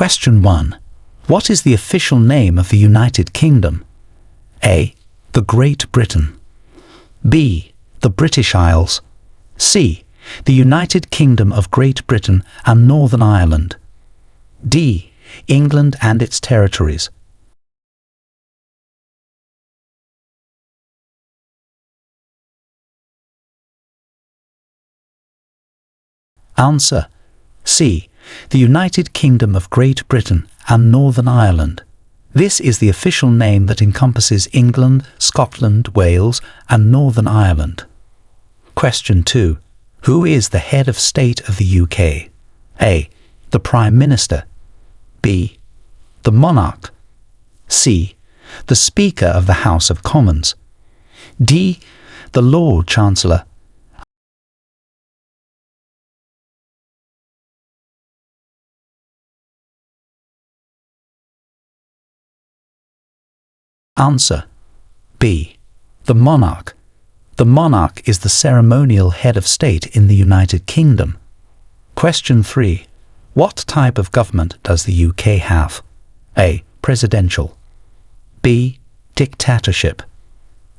Question 1. What is the official name of the United Kingdom? A. The Great Britain. B. The British Isles. C. The United Kingdom of Great Britain and Northern Ireland. D. England and its territories. Answer: C. The United Kingdom of Great Britain and Northern Ireland. This is the official name that encompasses England, Scotland, Wales, and Northern Ireland. Question 2. Who is the head of state of the UK? A. The Prime Minister. B. The Monarch. C. The Speaker of the House of Commons. D. The Lord Chancellor. Answer: B. The Monarch. The monarch is the ceremonial head of state in the United Kingdom. Question 3. What type of government does the UK have? A. Presidential. B. Dictatorship.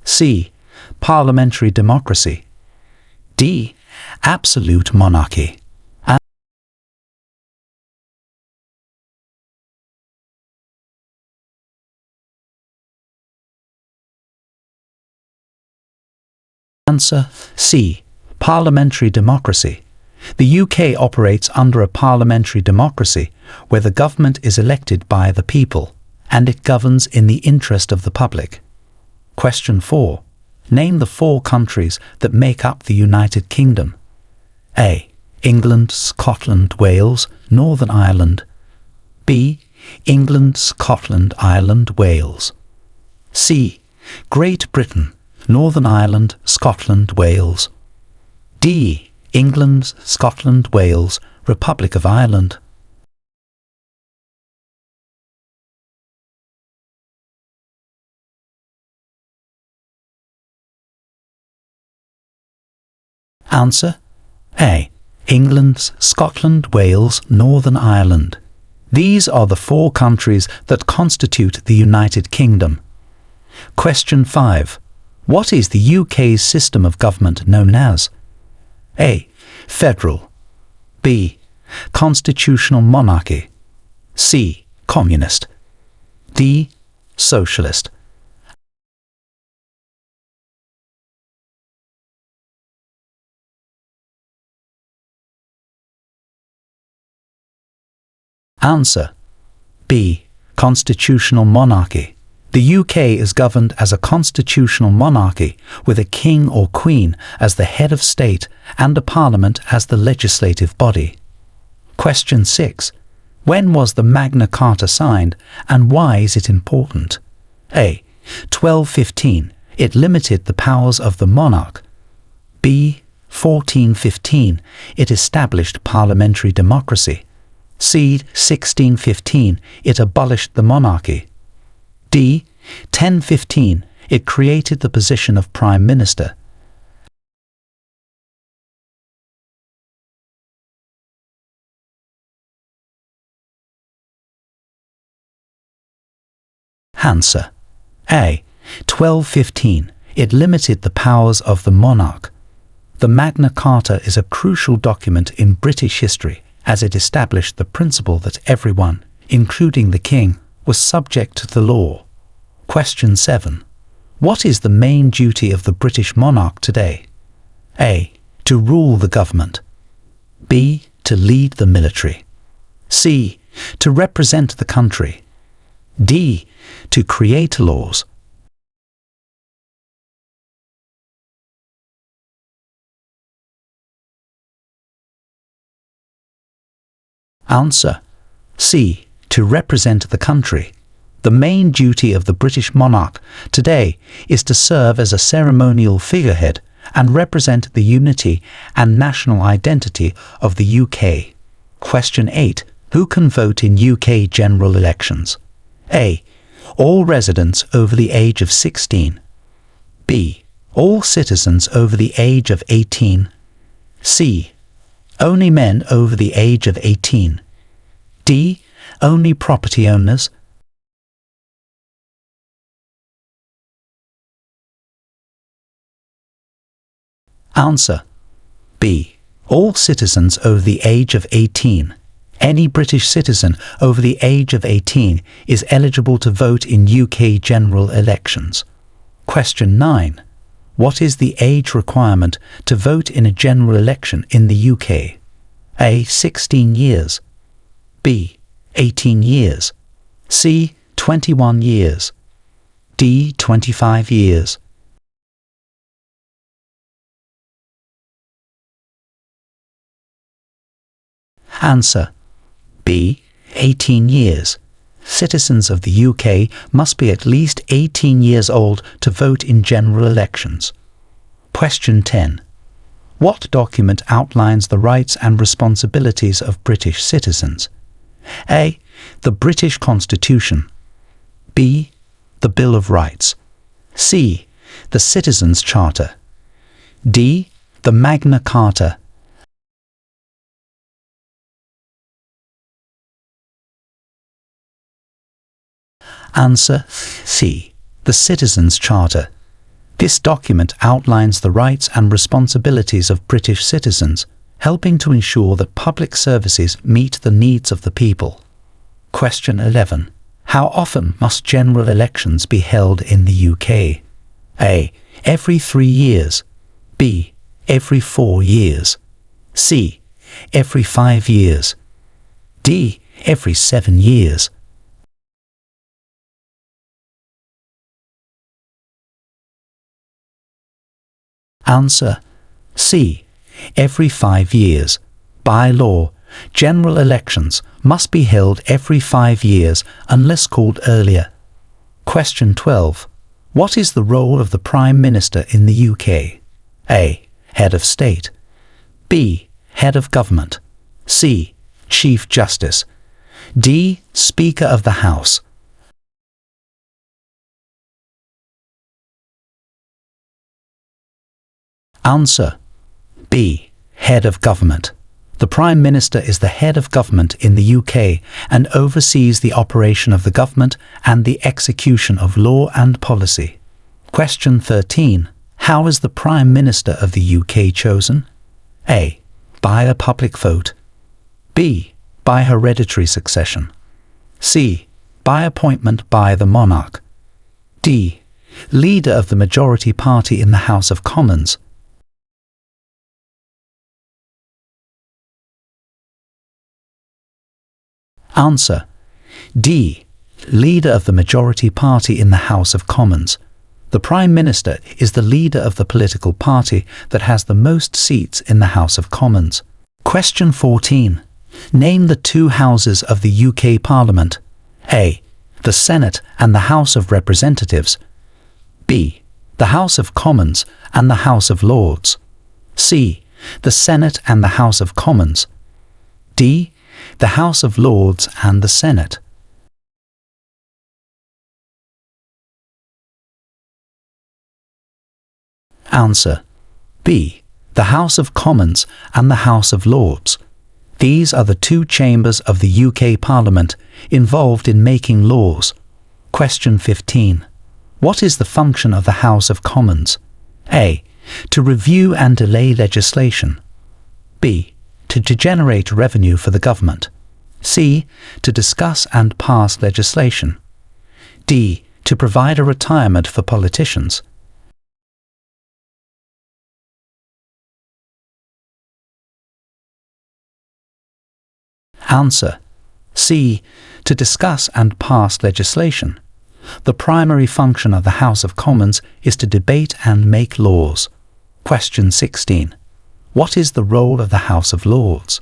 C. Parliamentary democracy. D. Absolute monarchy. Answer: C. Parliamentary democracy. The UK operates under a parliamentary democracy where the government is elected by the people and it governs in the interest of the public. Question 4. Name the 4 countries that make up the United Kingdom. A. England, Scotland, Wales, Northern Ireland. B. England, Scotland, Ireland, Wales. C. Great Britain, Northern Ireland, Scotland, Wales. D. England, Scotland, Wales, Republic of Ireland. Answer: A. England, Scotland, Wales, Northern Ireland. These are the 4 countries that constitute the United Kingdom. Question 5. What is the UK's system of government known as? A. Federal. B. Constitutional monarchy. C. Communist. D. Socialist. Answer: B. Constitutional monarchy. The UK is governed as a constitutional monarchy with a king or queen as the head of state and a parliament as the legislative body. Question 6. When was the Magna Carta signed and why is it important? A. 1215. It limited the powers of the monarch. B. 1415. It established parliamentary democracy. C. 1615. It abolished the monarchy. D. 1015. It created the position of Prime Minister. Answer: A. 1215. It limited the powers of the monarch. The Magna Carta is a crucial document in British history as it established the principle that everyone, including the king, was subject to the law. Question 7. What is the main duty of the British monarch today? A. To rule the government. B. To lead the military. C. To represent the country. D. To create laws. Answer: C. To represent the country. The main duty of the British monarch today is to serve as a ceremonial figurehead and represent the unity and national identity of the UK. Question 8. Who can vote in UK general elections? A. All residents over the age of 16. B. All citizens over the age of 18. C. Only men over the age of 18. D. only property owners? Answer: B. All citizens over the age of 18. Any British citizen over the age of 18 is eligible to vote in UK general elections. Question 9. What is the age requirement to vote in a general election in the UK? A. 16 years. B. 18 years. C. 21 years. D. 25 years. Answer: B. 18 years. Citizens of the UK must be at least 18 years old to vote in general elections. Question 10. What document outlines the rights and responsibilities of British citizens? A. The British Constitution. B. The Bill of Rights. C. The Citizens' Charter. D. The Magna Carta. Answer: C. The Citizens' Charter. This document outlines the rights and responsibilities of British citizens, helping to ensure that public services meet the needs of the people. Question 11. How often must general elections be held in the UK? A. Every 3 years. B. Every 4 years. C. Every 5 years. D. Every 7 years. Answer: C. Every 5 years. By law, general elections must be held every 5 years unless called earlier. Question 12. What is the role of the Prime Minister in the UK? A. Head of State. B. Head of Government. C. Chief Justice. D. Speaker of the House. Answer: B. Head of Government. The Prime Minister is the head of government in the UK and oversees the operation of the government and the execution of law and policy. Question 13. How is the Prime Minister of the UK chosen? A. By a public vote. B. By hereditary succession. C. By appointment by the monarch. D. Leader of the majority party in the House of Commons. Answer: D. Leader of the majority party in the House of Commons. The Prime Minister is the leader of the political party that has the most seats in the House of Commons. Question 14. Name the two houses of the UK Parliament. A. The Senate and the House of Representatives. B. The House of Commons and the House of Lords. C. The Senate and the House of Commons. D. The House of Lords and the Senate. Answer: B. The House of Commons and the House of Lords. These are the two chambers of the UK Parliament involved in making laws. Question 15. What is the function of the House of Commons? A. To review and delay legislation. B. To generate revenue for the government. C. To discuss and pass legislation. D. To provide a retirement for politicians. Answer: C. To discuss and pass legislation. The primary function of the House of Commons is to debate and make laws. Question 16. What is the role of the House of Lords?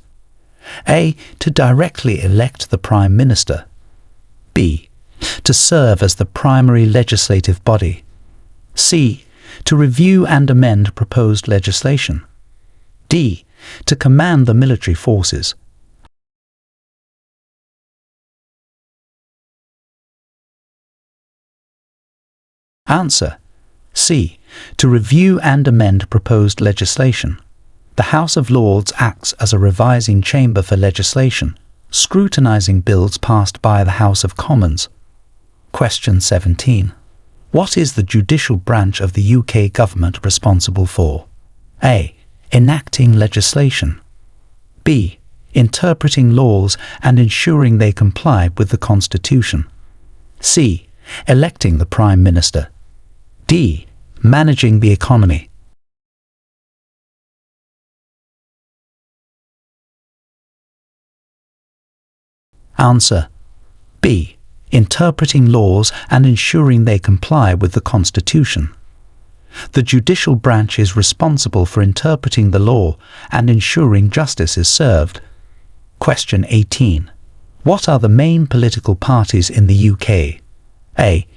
A. To directly elect the Prime Minister. B. To serve as the primary legislative body. C. To review and amend proposed legislation. D. To command the military forces. Answer: C. To review and amend proposed legislation. The House of Lords acts as a revising chamber for legislation, Scrutinising bills passed by the House of Commons. Question 17. What is the judicial branch of the UK government responsible for? A. Enacting legislation. B. Interpreting laws and ensuring they comply with the Constitution. C. Electing the Prime Minister. D. Managing the economy. Answer. B. Interpreting laws and ensuring they comply with the Constitution. The judicial branch is responsible for interpreting the law and ensuring justice is served. Question 18. What are the main political parties in the UK? A.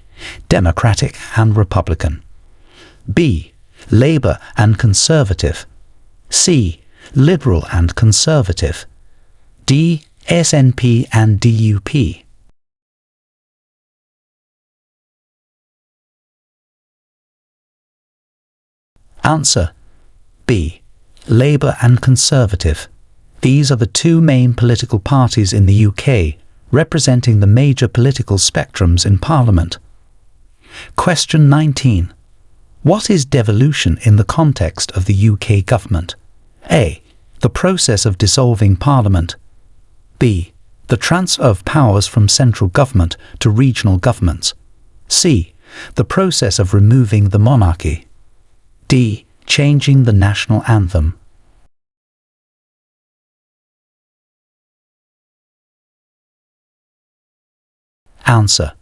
Democratic and Republican. B. Labour and Conservative. C. Liberal and Conservative. D. SNP and DUP. Answer. B. Labour and Conservative. These are the two main political parties in the UK, representing the major political spectrums in Parliament. Question 19. What is devolution in the context of the UK government? A. The process of dissolving Parliament. B. The transfer of powers from central government to regional governments. C. The process of removing the monarchy. D. Changing the national anthem. Answer.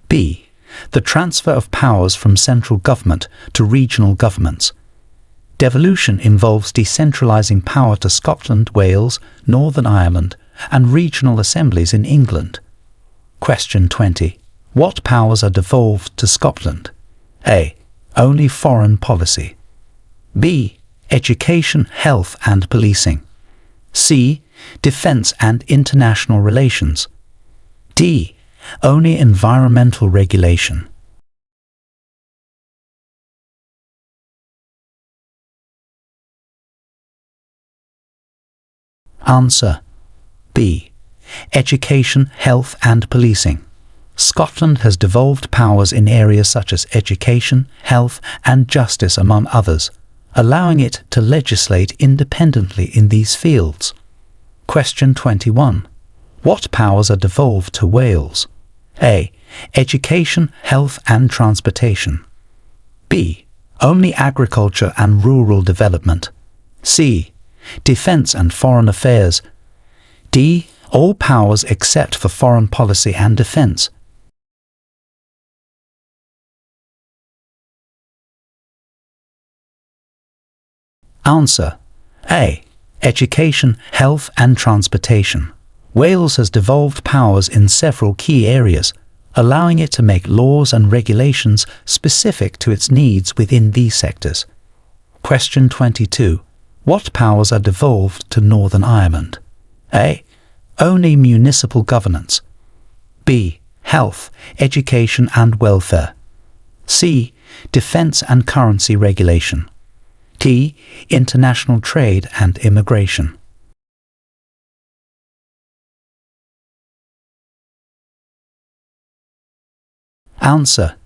B. The transfer of powers from central government to regional governments. Devolution involves decentralising power to Scotland, Wales, Northern Ireland, and regional assemblies in England. Question 20. What powers are devolved to Scotland? A. Only foreign policy. B. Education, health and policing. C. Defence and international relations. D. Only environmental regulation. Answer. B. Education, health and policing. Scotland has devolved powers in areas such as education, health and justice among others, allowing it to legislate independently in these fields. Question 21. What powers are devolved to Wales? A. Education, health and transportation. B. Only agriculture and rural development. C. Defence and foreign affairs. D. All powers except for foreign policy and defence. Answer. A. Education, health and transportation. Wales has devolved powers in several key areas, allowing it to make laws and regulations specific to its needs within these sectors. Question 22. What powers are devolved to Northern Ireland? A. Only municipal governance. B. Health, education and welfare. C. Defence and currency regulation. D. International trade and immigration. Answer.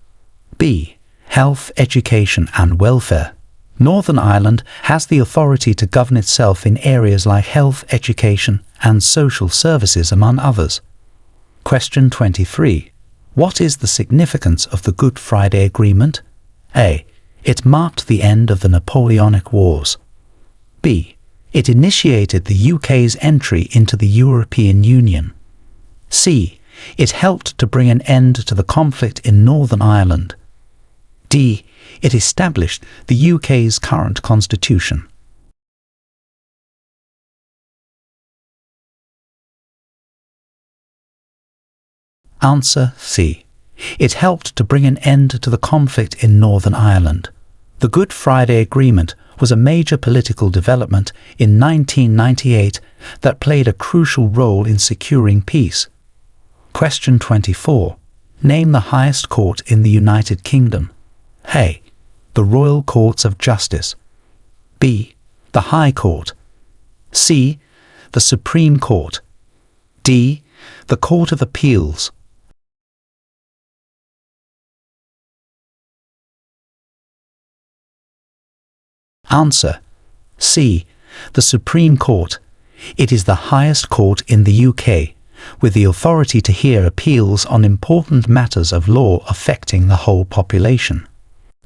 B. Health, education and welfare. Northern Ireland has the authority to govern itself in areas like health, education and social services among others. Question 23. What is the significance of the Good Friday Agreement? A. It marked the end of the Napoleonic Wars. B. It initiated the UK's entry into the European Union. C. It helped to bring an end to the conflict in Northern Ireland. D. It established the UK's current constitution. Answer C. It helped to bring an end to the conflict in Northern Ireland. The Good Friday Agreement was a major political development in 1998 that played a crucial role in securing peace. Question 24. Name the highest court in the United Kingdom. A. The Royal Courts of Justice. B. The High Court. C. The Supreme Court. D. The Court of Appeals. Answer: C. The Supreme Court. It is the highest court in the UK, with the authority to hear appeals on important matters of law affecting the whole population.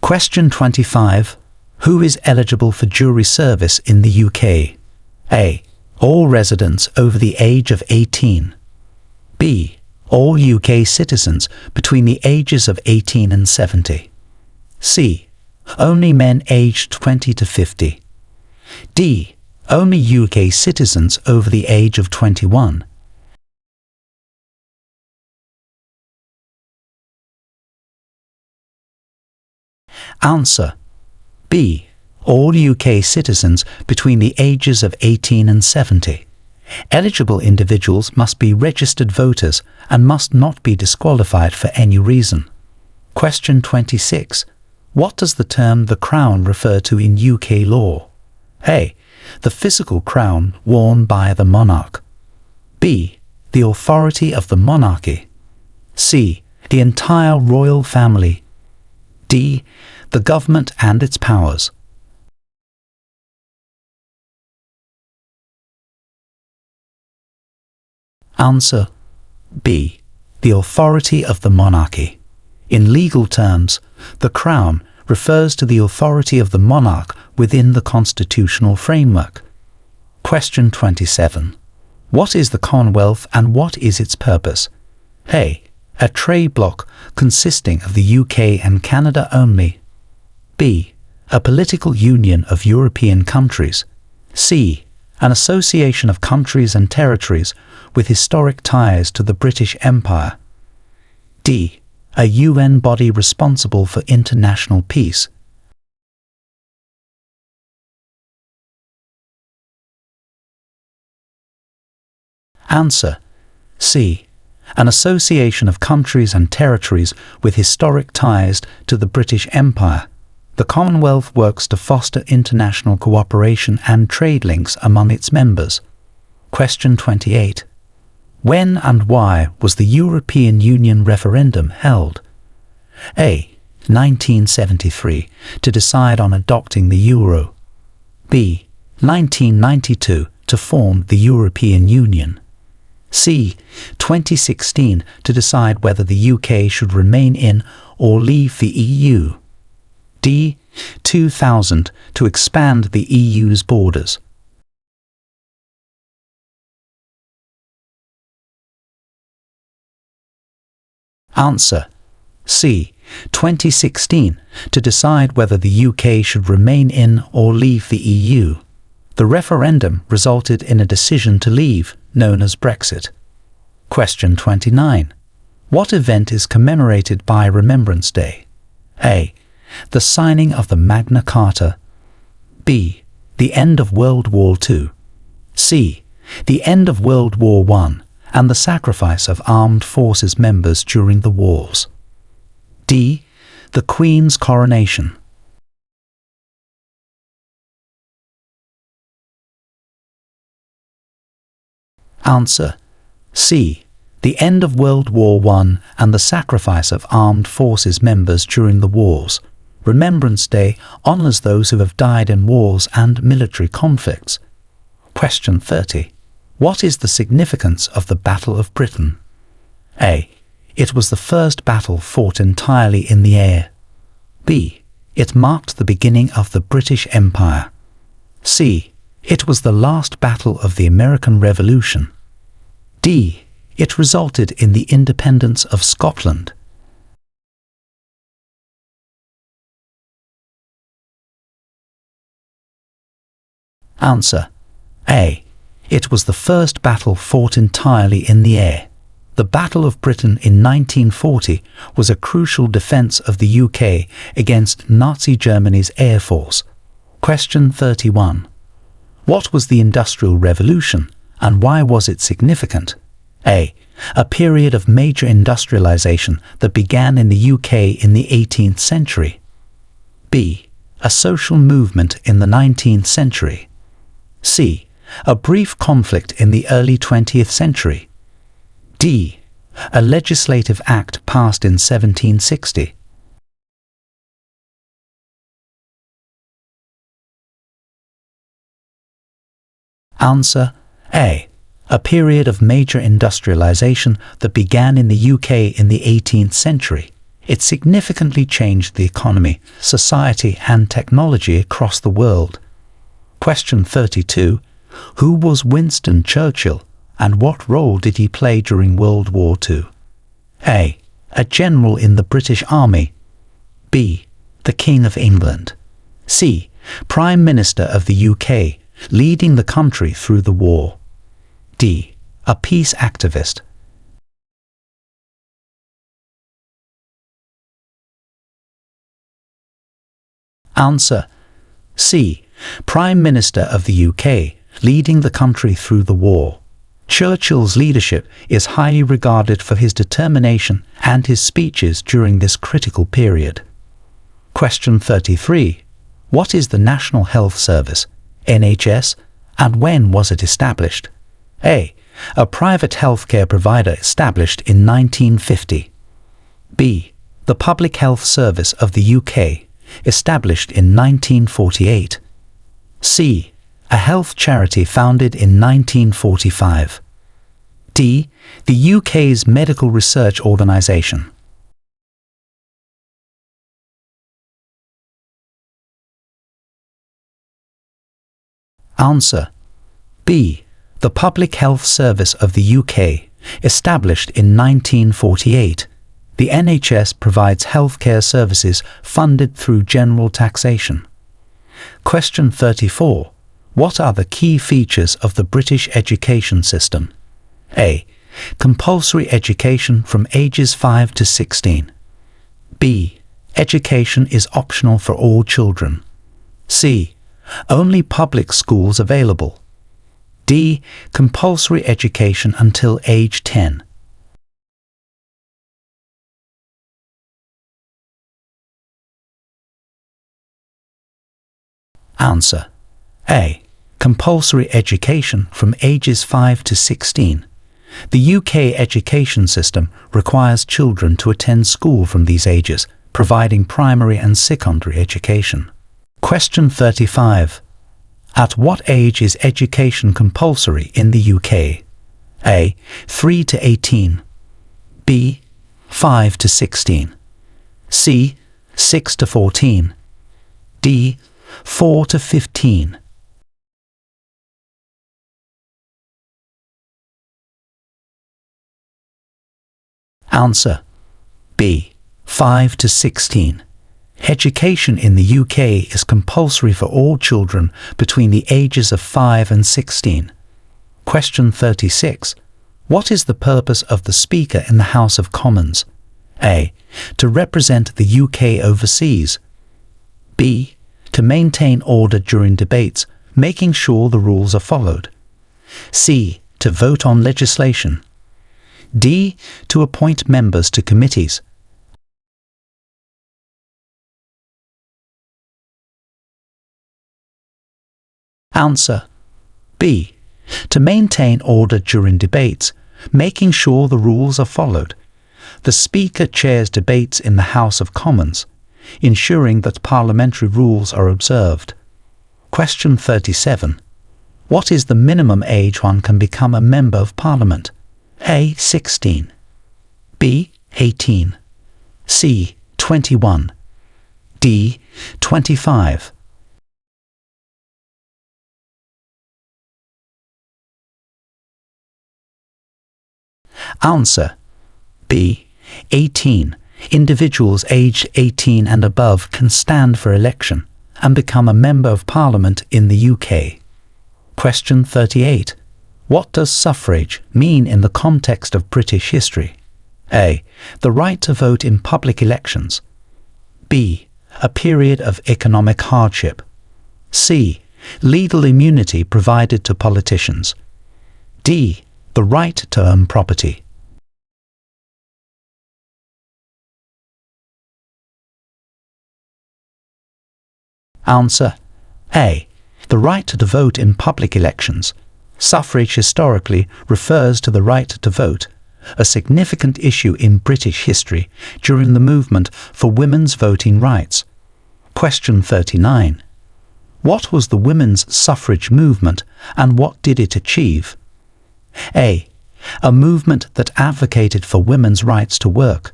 Question 25. Who is eligible for jury service in the UK? A. All residents over the age of 18. B. All UK citizens between the ages of 18 and 70. C. Only men aged 20 to 50. D. Only UK citizens over the age of 21. Answer: B. All UK citizens between the ages of 18 and 70. Eligible individuals must be registered voters and must not be disqualified for any reason. Question 26. What does the term the crown refer to in UK law? A. The physical crown worn by the monarch. B. The authority of the monarchy. C. The entire royal family. D. The government and its powers. Answer: B. The authority of the monarchy. In legal terms, the crown refers to the authority of the monarch within the constitutional framework. Question 27. What is the Commonwealth and what is its purpose? A. A trade bloc consisting of the UK and Canada only. B. A political union of European countries. C. An association of countries and territories with historic ties to the British Empire. D. A UN body responsible for international peace. Answer: C. An association of countries and territories with historic ties to the British Empire. The Commonwealth works to foster international cooperation and trade links among its members. Question 28. When and why was the European Union referendum held? A. 1973, to decide on adopting the euro. B. 1992, to form the European Union. C. 2016, to decide whether the UK should remain in or leave the EU. D. 2000, to expand the EU's borders. Answer: C. 2016, to decide whether the UK should remain in or leave the EU. The referendum resulted in a decision to leave, known as Brexit. Question 29. What event is commemorated by Remembrance Day? A. The signing of the Magna Carta. B. The end of World War II. C. The end of World War I and the sacrifice of armed forces members during the wars. D. The Queen's coronation. Answer: C. The end of World War I and the sacrifice of armed forces members during the wars. Remembrance Day honors those who have died in wars and military conflicts. Question 30. What is the significance of the Battle of Britain? A. It was the first battle fought entirely in the air. B. It marked the beginning of the British Empire. C. It was the last battle of the American Revolution. D. It resulted in the independence of Scotland. Answer: A. It was the first battle fought entirely in the air. The Battle of Britain in 1940 was a crucial defence of the UK against Nazi Germany's air force. Question 31. What was the Industrial Revolution and why was it significant? A. A period of major industrialisation that began in the UK in the 18th century. B. A social movement in the 19th century. C. A brief conflict in the early 20th century. D. A legislative act passed in 1760. Answer A. A period of major industrialization that began in the UK in the 18th century. It significantly changed the economy, society and technology across the world. Question 32. Who was Winston Churchill and what role did he play during World War II? A. A general in the British Army. B. The King of England. C. Prime Minister of the UK, leading the country through the war. D. A peace activist. Answer C. Prime Minister of the UK, leading the country through the war. Churchill's leadership is highly regarded for his determination and his speeches during this critical period. Question 33. What is the National Health Service, NHS, and when was it established? A. A private healthcare provider established in 1950. B. The Public Health Service of the UK, established in 1948. C. A health charity founded in 1945. D. The UK's medical research organisation. Answer B. The Public Health Service of the UK, established in 1948. The NHS provides healthcare services funded through general taxation. Question 34. What are the key features of the British education system? A. Compulsory education from ages 5 to 16. B. Education is optional for all children. C. Only public schools available. D. Compulsory education until age 10. Answer A. Compulsory education from ages 5 to 16. The UK education system requires children to attend school from these ages, providing primary and secondary education. Question 35. At what age is education compulsory in the UK? A. 3 to 18. B. 5 to 16. C. 6 to 14. D. 4 to 15. Answer B. 5 to 16. Education in the UK is compulsory for all children between the ages of 5 and 16. Question 36. What is the purpose of the Speaker in the House of Commons? A. To represent the UK overseas. B. To maintain order during debates, making sure the rules are followed. C. To vote on legislation. D. To appoint members to committees. Answer B. To maintain order during debates, making sure the rules are followed. The Speaker chairs debates in the House of Commons, ensuring that parliamentary rules are observed. Question 37. What is the minimum age one can become a Member of Parliament? A. 16. B. 18. C. 21. D. 25. Answer B. 18. Individuals aged 18 and above can stand for election and become a Member of Parliament in the UK. Question 38. What does suffrage mean in the context of British history? A. The right to vote in public elections. B. A period of economic hardship. C. Legal immunity provided to politicians. D. The right to own property. Answer A. The right to vote in public elections. Suffrage historically refers to the right to vote, a significant issue in British history during the movement for women's voting rights. Question 39. What was the women's suffrage movement and what did it achieve? A. A movement that advocated for women's rights to work.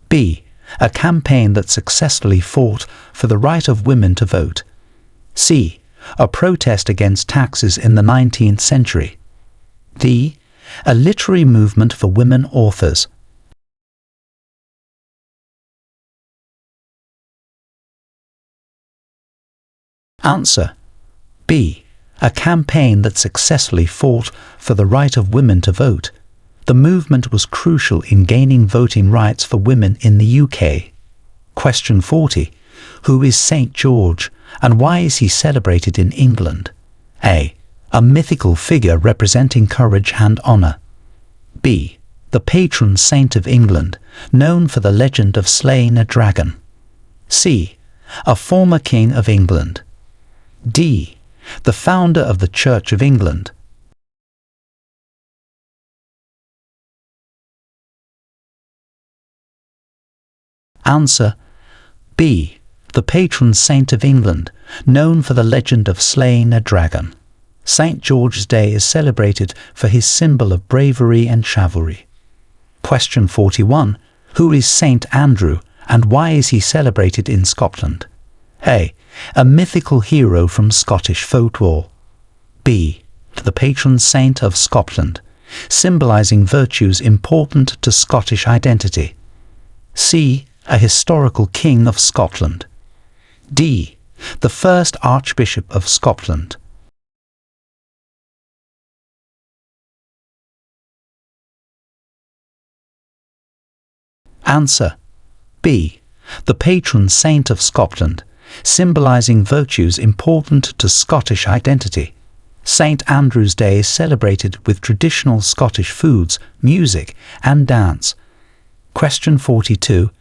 B. A campaign that successfully fought for the right of women to vote. C. A protest against taxes in the 19th century. D. A literary movement for women authors. Answer. B. A campaign that successfully fought for the right of women to vote. The movement was crucial in gaining voting rights for women in the UK. Question 40. Who is St. George and why is he celebrated in England? A. A mythical figure representing courage and honour. B. The patron saint of England, known for the legend of slaying a dragon. C. A former king of England. D. The founder of the Church of England. Answer. B. The patron saint of England, known for the legend of slaying a dragon. St. George's Day is celebrated for his symbol of bravery and chivalry. Question 41. Who is St. Andrew and why is he celebrated in Scotland? A. A mythical hero from Scottish folklore. B. The patron saint of Scotland, symbolizing virtues important to Scottish identity. C. A historical king of Scotland. D. The first Archbishop of Scotland. Answer. B. The patron saint of Scotland, symbolizing virtues important to Scottish identity. St. Andrew's Day is celebrated with traditional Scottish foods, music, and dance. Question 42.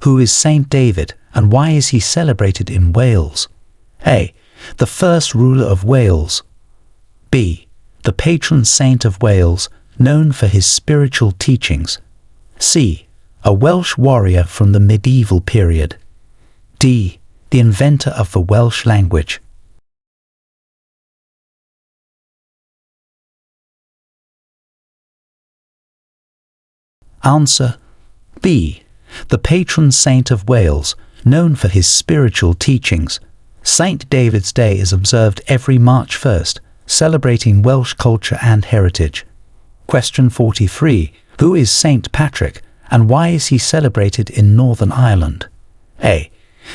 Who is St. David and why is he celebrated in Wales? A. The first ruler of Wales. B. The patron saint of Wales, known for his spiritual teachings. C. A Welsh warrior from the medieval period. D. The inventor of the Welsh language. Answer. B. The patron saint of Wales, known for his spiritual teachings. St. David's Day is observed every March 1st, celebrating Welsh culture and heritage. Question 43. Who is St. Patrick and why is he celebrated in Northern Ireland? A.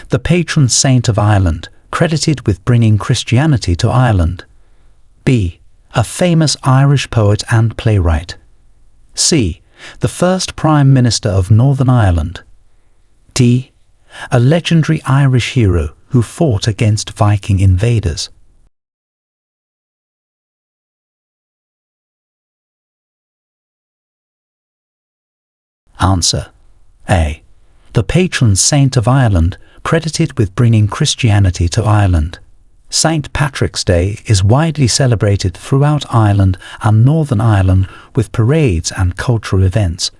The patron saint of Ireland, credited with bringing Christianity to Ireland. B. A famous Irish poet and playwright. C. The first Prime Minister of Northern Ireland. D. A legendary Irish hero who fought against Viking invaders. Answer. A. The patron saint of Ireland, credited with bringing Christianity to Ireland. St. Patrick's Day is widely celebrated throughout Ireland and Northern Ireland with parades and cultural events.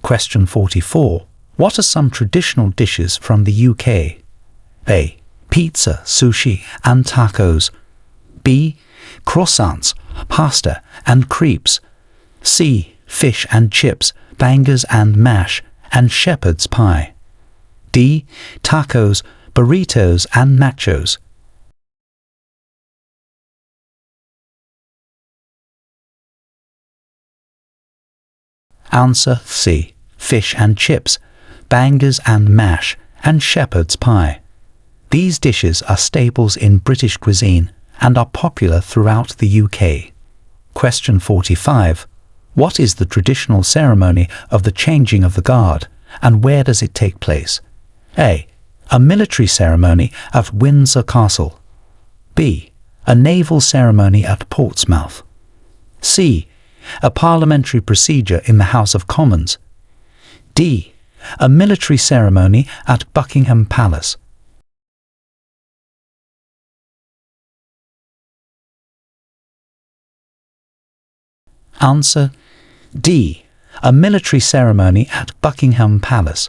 Question 44. What are some traditional dishes from the UK? A. Pizza, sushi and tacos. B. Croissants, pasta and crepes. C. Fish and chips, bangers and mash, and shepherd's pie. D. Tacos, burritos and nachos. Answer. C. Fish and chips, bangers and mash, and shepherd's pie. These dishes are staples in British cuisine and are popular throughout the UK. Question 45. What is the traditional ceremony of the changing of the guard, and where does it take place? A. A military ceremony at Windsor Castle. B. A naval ceremony at Portsmouth. C. A parliamentary procedure in the House of Commons. D. A military ceremony at Buckingham Palace. Answer. D. a military ceremony at Buckingham Palace.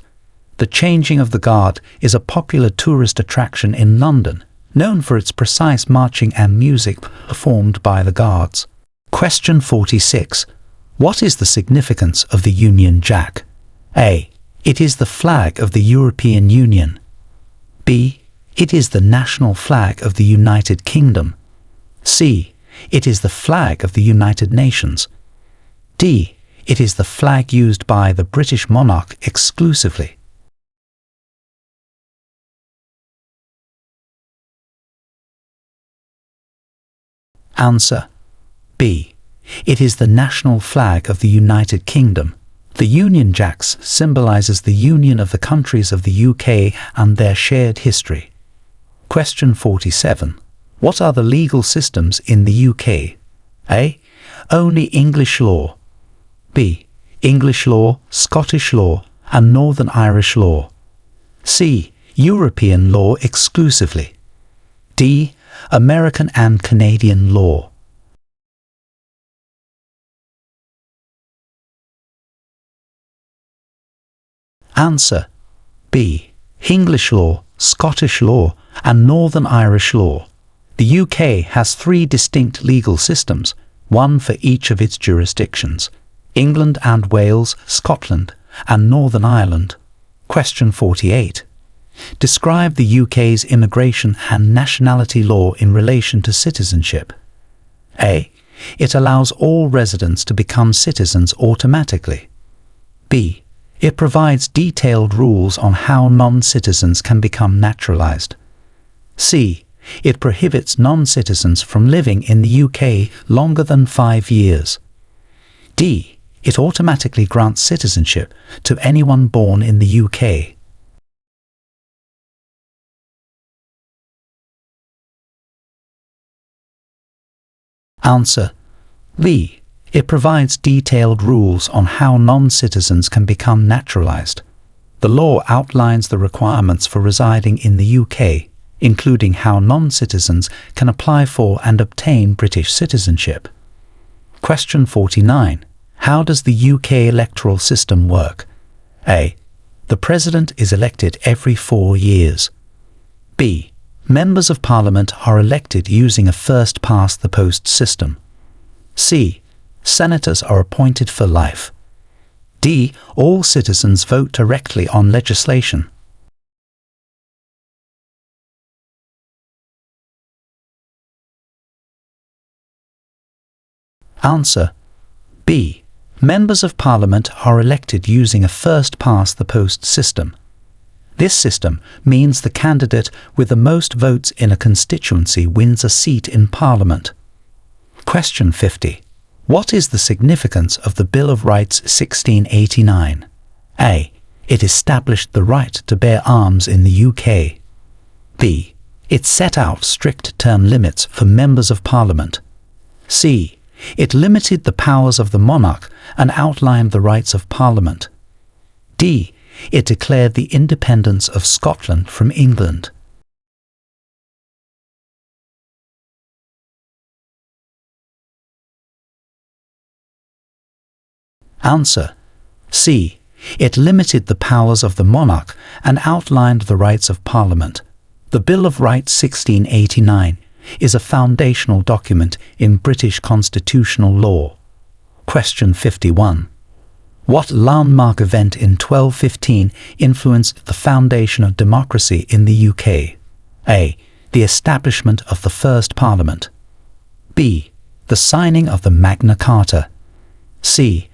The changing of the guard is a popular tourist attraction in London, known for its precise marching and music performed by the guards. Question 46. What is the significance of the Union Jack? A. It is the flag of the European Union. B. It is the national flag of the United Kingdom. C. It is the flag of the United Nations. D. It is the flag used by the British monarch exclusively. Answer: B. It is the national flag of the United Kingdom. The Union Jack symbolizes the union of the countries of the UK and their shared history. Question 47. What are the legal systems in the UK? A. Only English law. B. English law, Scottish law, and Northern Irish law. C. European law exclusively. D. American and Canadian law. Answer: B. English law, Scottish law, and Northern Irish law. The UK has 3 distinct legal systems, one for each of its jurisdictions: England and Wales, Scotland, and Northern Ireland. Question 48. Describe the UK's immigration and nationality law in relation to citizenship. A. It allows all residents to become citizens automatically. B. It provides detailed rules on how non-citizens can become naturalized. C. It prohibits non-citizens from living in the UK longer than 5 years. D. It automatically grants citizenship to anyone born in the UK. Answer: B. It provides detailed rules on how non-citizens can become naturalized. The law outlines the requirements for residing in the UK, including how non-citizens can apply for and obtain British citizenship. Question 49. How does the UK electoral system work? A. The President is elected every 4 years. B. Members of Parliament are elected using a first-past-the-post system. C. Senators are appointed for life. D. All citizens vote directly on legislation. Answer: B. Members of Parliament are elected using a first-past-the-post system. This system means the candidate with the most votes in a constituency wins a seat in Parliament. Question 50. What is the significance of the Bill of Rights 1689? A. It established the right to bear arms in the UK. B. It set out strict term limits for members of Parliament. C. It limited the powers of the monarch and outlined the rights of Parliament. D. It declared the independence of Scotland from England. Answer: C. It limited the powers of the monarch and outlined the rights of Parliament. The Bill of Rights 1689 is a foundational document in British constitutional law. Question 51. What landmark event in 1215 influenced the foundation of democracy in the UK? A. The establishment of the first Parliament. B. The signing of the Magna Carta. C.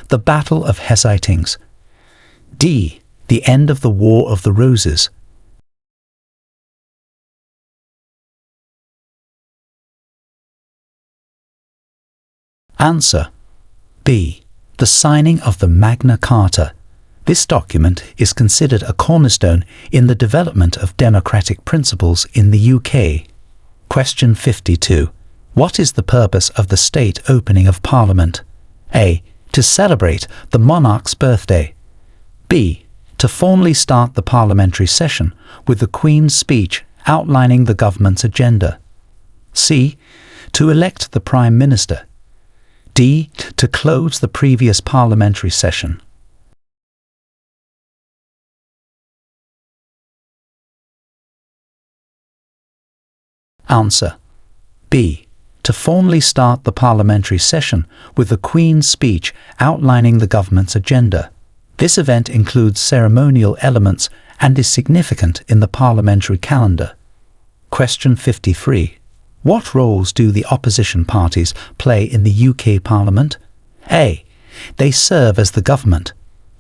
The Battle of Hastings. D. The end of the War of the Roses. Answer: B. The signing of the Magna Carta. This document is considered a cornerstone in the development of democratic principles in the UK. Question 52. What is the purpose of the state opening of Parliament? A. To celebrate the monarch's birthday. B. To formally start the parliamentary session with the Queen's speech outlining the government's agenda. C. To elect the Prime Minister. D. To close the previous parliamentary session. Answer: B. To formally start the parliamentary session with the Queen's speech outlining the government's agenda. This event includes ceremonial elements and is significant in the parliamentary calendar. Question 53. What roles do the opposition parties play in the UK Parliament? A. They serve as the government.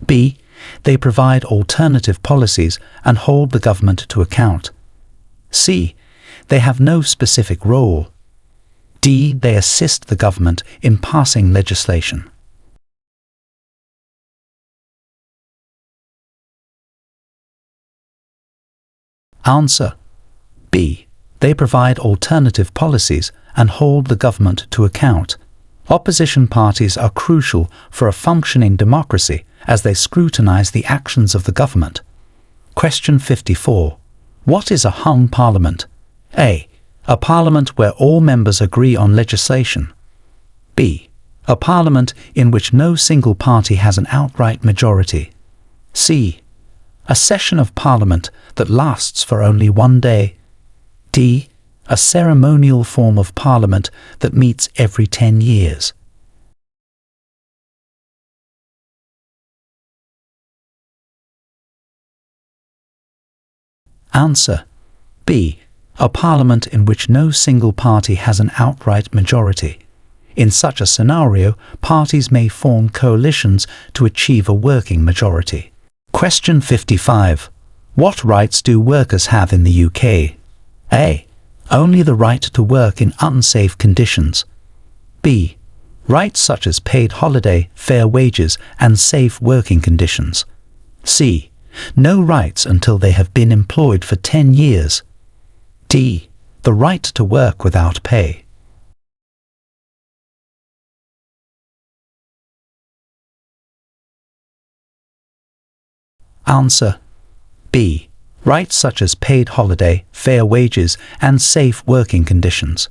B. They provide alternative policies and hold the government to account. C. They have no specific role. D. They assist the government in passing legislation. Answer: B. They provide alternative policies and hold the government to account. Opposition parties are crucial for a functioning democracy as they scrutinize the actions of the government. Question 54. What is a hung parliament? A. A parliament where all members agree on legislation. B. A parliament in which no single party has an outright majority. C. A session of parliament that lasts for only one day. D. A ceremonial form of parliament that meets every 10 years. Answer: B. A parliament in which no single party has an outright majority. In such a scenario, parties may form coalitions to achieve a working majority. Question 55. What rights do workers have in the UK? A. Only the right to work in unsafe conditions. B. Rights such as paid holiday, fair wages, and safe working conditions. C. No rights until they have been employed for 10 years. D. The right to work without pay. Answer: B. Rights such as paid holiday, fair wages, and safe working conditions.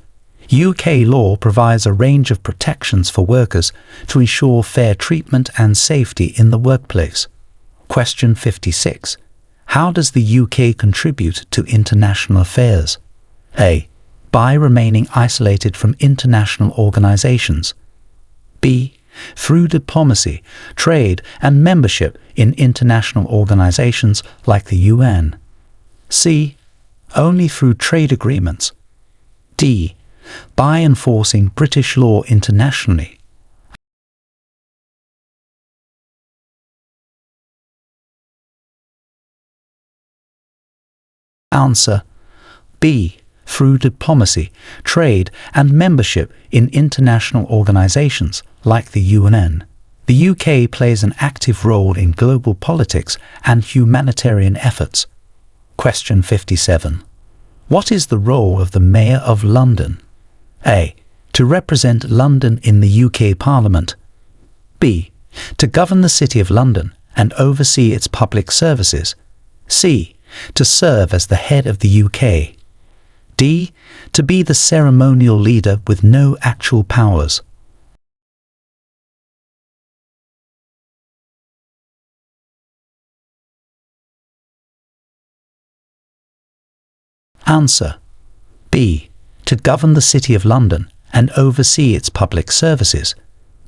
UK law provides a range of protections for workers to ensure fair treatment and safety in the workplace. Question 56. How does the UK contribute to international affairs? A. By remaining isolated from international organizations. B. Through diplomacy, trade, and membership in international organizations like the UN. C. Only through trade agreements. D. By enforcing British law internationally. Answer: B. Through diplomacy, trade, and membership in international organizations like the UN. The UK plays an active role in global politics and humanitarian efforts. Question 57. What is the role of the Mayor of London? A. To represent London in the UK Parliament. B. To govern the City of London and oversee its public services. C. To serve as the head of the UK. D. To be the ceremonial leader with no actual powers. Answer: B. To govern the City of London and oversee its public services.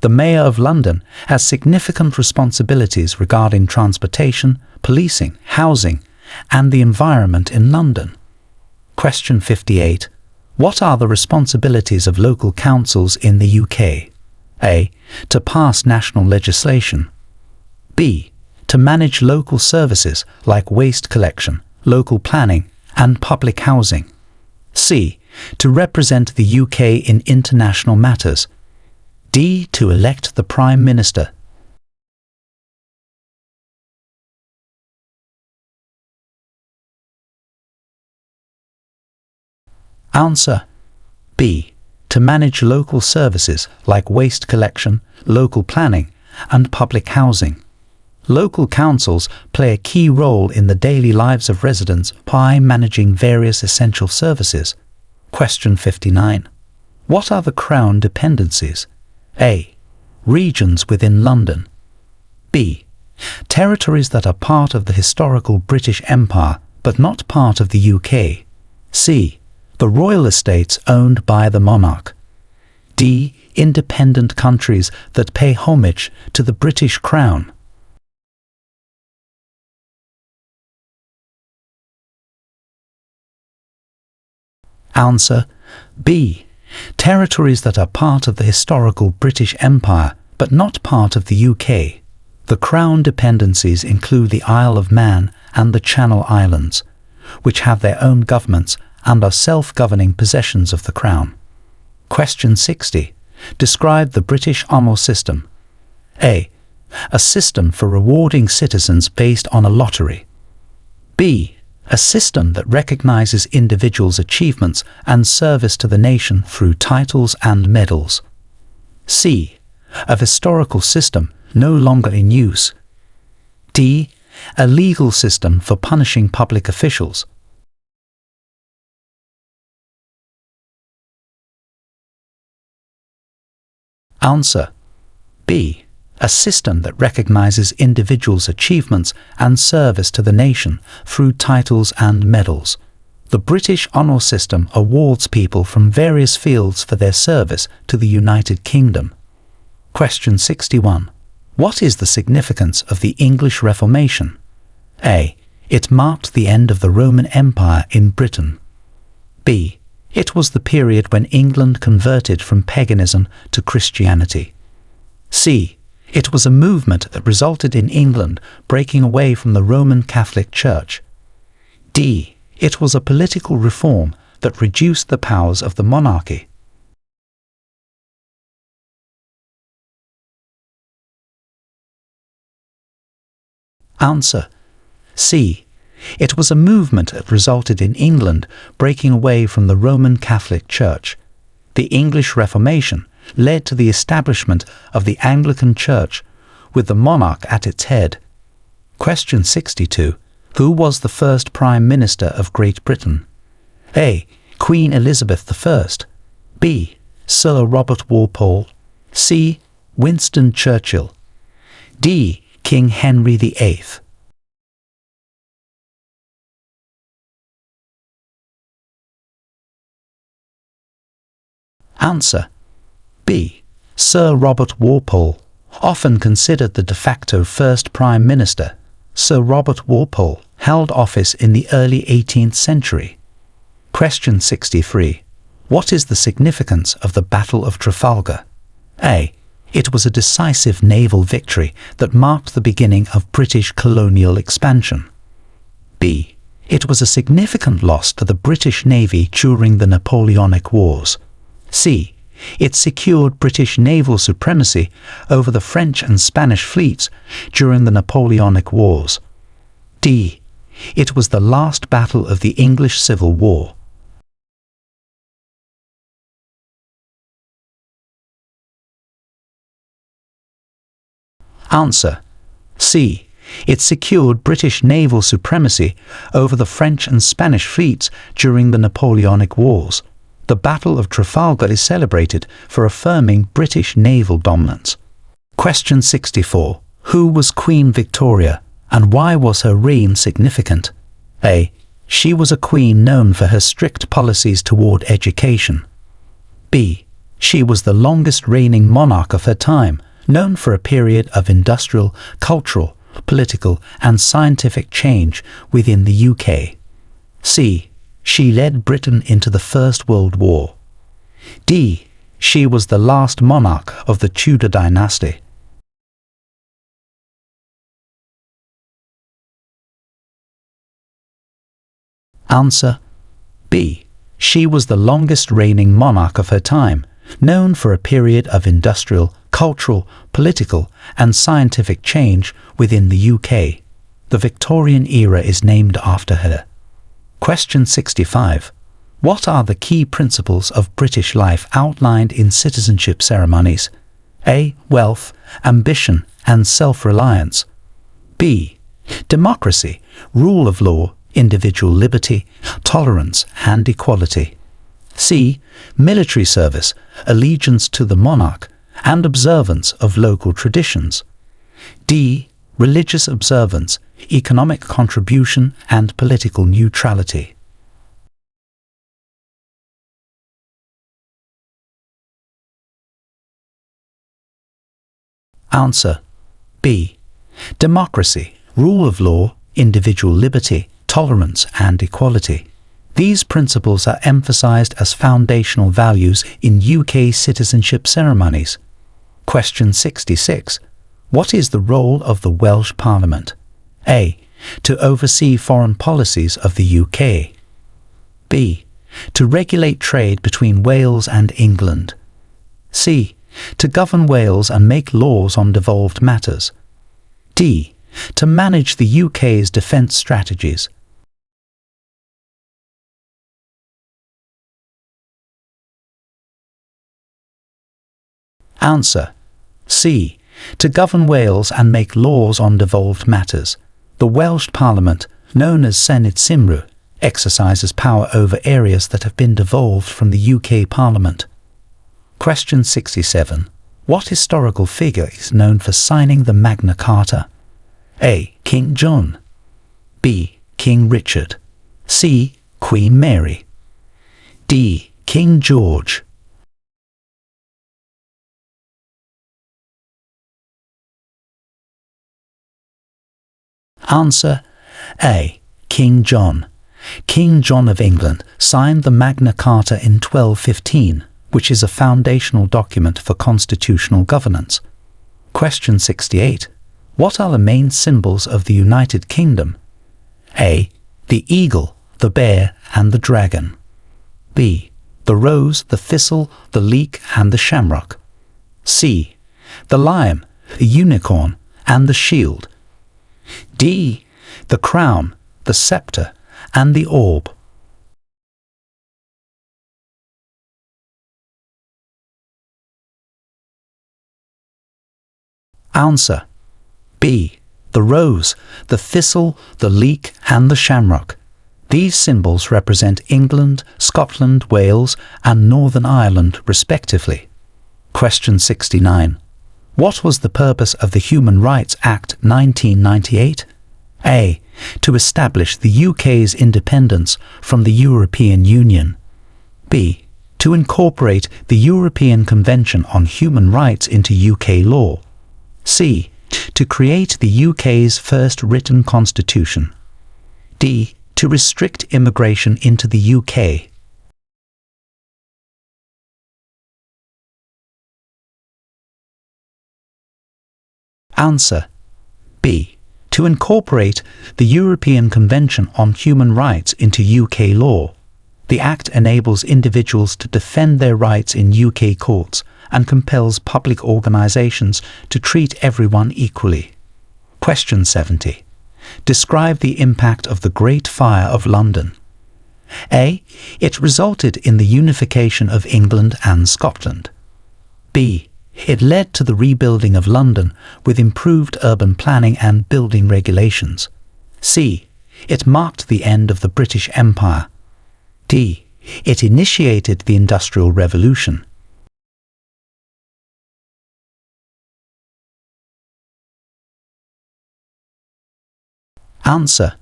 The Mayor of London has significant responsibilities regarding transportation, policing, housing, and the environment in London. Question 58. What are the responsibilities of local councils in the UK? A. To pass national legislation. B. To manage local services like waste collection, local planning, and public housing. C. To represent the UK in international matters. D. To elect the Prime Minister. Answer: B. To manage local services like waste collection, local planning, and public housing. Local councils play a key role in the daily lives of residents by managing various essential services. Question 59. What are the Crown dependencies? A. Regions within London. B. Territories that are part of the historical British Empire but not part of the UK. C. The royal estates owned by the monarch. D. Independent countries that pay homage to the British Crown. Answer B. Territories that are part of the historical British Empire but not part of the UK. The Crown dependencies include the Isle of Man and the Channel Islands, which have their own governments and are self-governing possessions of the Crown. Question 60. Describe the British honour system. A. A system for rewarding citizens based on a lottery. B. A system that recognises individuals' achievements and service to the nation through titles and medals. C. A historical system no longer in use. D. A legal system for punishing public officials. Answer B. A system that recognises individuals' achievements and service to the nation through titles and medals. The British honour system awards people from various fields for their service to the United Kingdom. Question 61. What is the significance of the English Reformation? A. It marked the end of the Roman Empire in Britain. B. It was the period when England converted from paganism to Christianity. C. It was a movement that resulted in England breaking away from the Roman Catholic Church. D. It was a political reform that reduced the powers of the monarchy. Answer C. It was a movement that resulted in England breaking away from the Roman Catholic Church. The English Reformation led to the establishment of the Anglican Church, with the monarch at its head. Question 62. Who was the first Prime Minister of Great Britain? A. Queen Elizabeth I. B. Sir Robert Walpole. C. Winston Churchill. D. King Henry VIII. Answer B. Sir Robert Walpole. Often considered the de facto first Prime Minister, Sir Robert Walpole held office in the early 18th century. Question 63. What is the significance of the Battle of Trafalgar? A. It was a decisive naval victory that marked the beginning of British colonial expansion. B. It was a significant loss to the British Navy during the Napoleonic Wars. C. It secured British naval supremacy over the French and Spanish fleets during the Napoleonic Wars. D. It was the last battle of the English Civil War. Answer C. It secured British naval supremacy over the French and Spanish fleets during the Napoleonic Wars. The Battle of Trafalgar is celebrated for affirming British naval dominance. Question 64. Who was Queen Victoria, and why was her reign significant? A. She was a queen known for her strict policies toward education. B. She was the longest reigning monarch of her time, known for a period of industrial, cultural, political, and scientific change within the UK. C. She led Britain into the First World War. D. She was the last monarch of the Tudor dynasty. Answer B. She was the longest reigning monarch of her time, known for a period of industrial, cultural, political, and scientific change within the UK. The Victorian era is named after her. Question 65. What are the key principles of British life outlined in citizenship ceremonies? A. Wealth, ambition, and self-reliance. B. Democracy, rule of law, individual liberty, tolerance, and equality. C. Military service, allegiance to the monarch, and observance of local traditions. D. Religious observance, economic contribution, and political neutrality. Answer B. Democracy, rule of law, individual liberty, tolerance, and equality. These principles are emphasized as foundational values in UK citizenship ceremonies. Question 66. What is the role of the Welsh Parliament? A. To oversee foreign policies of the UK. B. To regulate trade between Wales and England. C. To govern Wales and make laws on devolved matters. D. To manage the UK's defence strategies. Answer C. To govern Wales and make laws on devolved matters. The Welsh Parliament, known as Senedd Cymru, exercises power over areas that have been devolved from the UK Parliament. Question 67. What historical figure is known for signing the Magna Carta? A. King John. B. King Richard. C. Queen Mary. D. King George. Answer A. King John. King John of England signed the Magna Carta in 1215, which is a foundational document for constitutional governance. Question 68. What are the main symbols of the United Kingdom? A. The eagle, the bear, and the dragon. B. The rose, the thistle, the leek, and the shamrock. C. The lion, the unicorn, and the shield. D. The crown, the scepter, and the orb. Answer B. The rose, the thistle, the leek, and the shamrock. These symbols represent England, Scotland, Wales, and Northern Ireland, respectively. Question 69. What was the purpose of the Human Rights Act 1998? A. To establish the UK's independence from the European Union. B. To incorporate the European Convention on Human Rights into UK law. C. To create the UK's first written constitution. D. To restrict immigration into the UK. Answer B. To incorporate the European Convention on Human Rights into UK law. The Act enables individuals to defend their rights in UK courts and compels public organisations to treat everyone equally. Question 70. Describe the impact of the Great Fire of London. A. It resulted in the unification of England and Scotland. B. It led to the rebuilding of London with improved urban planning and building regulations. C. It marked the end of the British Empire. D. It initiated the Industrial Revolution. Answer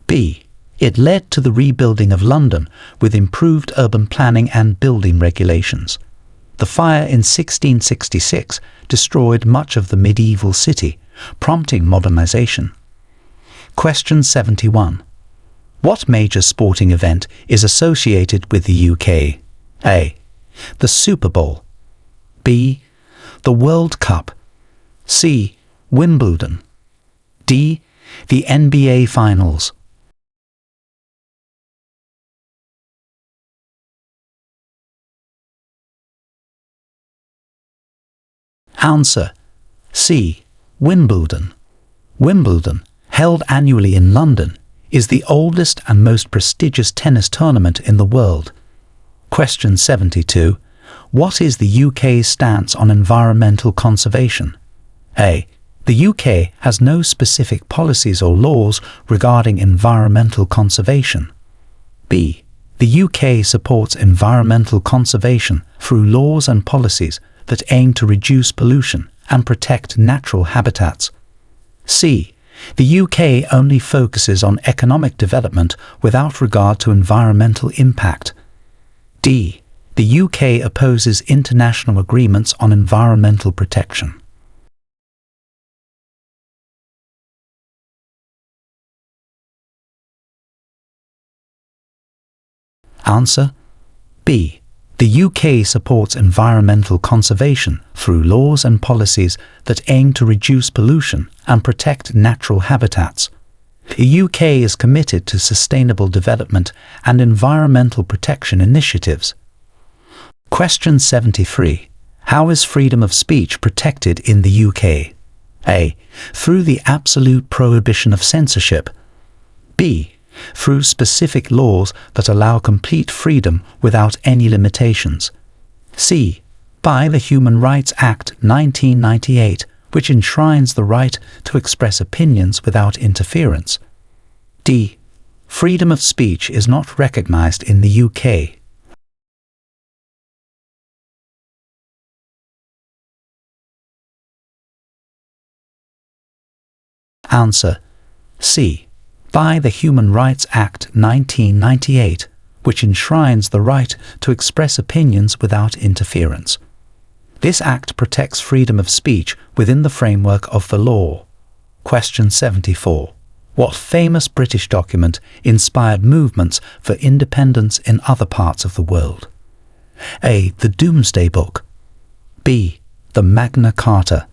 B. It led to the rebuilding of London with improved urban planning and building regulations. The fire in 1666 destroyed much of the medieval city, prompting modernization. Question 71. What major sporting event is associated with the UK? A. The Super Bowl. B. The World Cup. C. Wimbledon. D. The NBA Finals. Answer C. Wimbledon. Wimbledon, held annually in London, is the oldest and most prestigious tennis tournament in the world. Question 72. What is the UK's stance on environmental conservation? A. The UK has no specific policies or laws regarding environmental conservation. B. The UK supports environmental conservation through laws and policies that aim to reduce pollution and protect natural habitats. C. The UK only focuses on economic development without regard to environmental impact. D. The UK opposes international agreements on environmental protection. Answer: B. The UK supports environmental conservation through laws and policies that aim to reduce pollution and protect natural habitats. The UK is committed to sustainable development and environmental protection initiatives. Question 73. How is freedom of speech protected in the UK? A. Through the absolute prohibition of censorship. B. Through specific laws that allow complete freedom without any limitations. C. By the Human Rights Act 1998, which enshrines the right to express opinions without interference. D. Freedom of speech is not recognized in the UK. Answer: C. By the Human Rights Act 1998, which enshrines the right to express opinions without interference. This act protects freedom of speech within the framework of the law. Question 74. What famous British document inspired movements for independence in other parts of the world? A. The Domesday Book. B. The Magna Carta.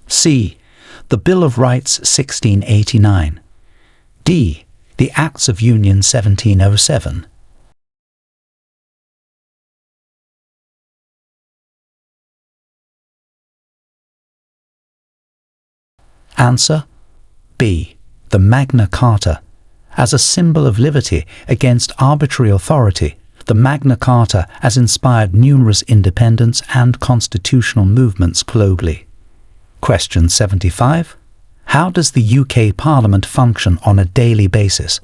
C. The Bill of Rights 1689. D. The Acts of Union 1707. Answer: B. The Magna Carta. As a symbol of liberty against arbitrary authority, the Magna Carta has inspired numerous independence and constitutional movements globally. Question 75. How does the UK Parliament function on a daily basis?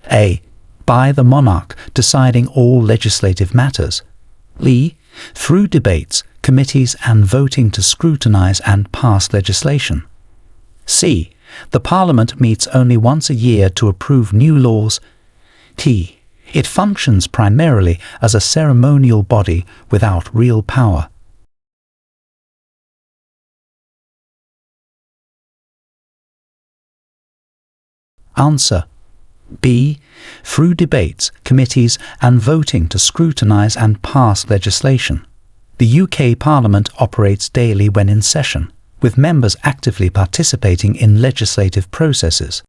A. By the monarch deciding all legislative matters. B. Through debates, committees and voting to scrutinise and pass legislation. C. The Parliament meets only once a year to approve new laws. D. It functions primarily as a ceremonial body without real power. Answer: B. Through debates, committees and voting to scrutinise and pass legislation. The UK Parliament operates daily when in session, with members actively participating in legislative processes.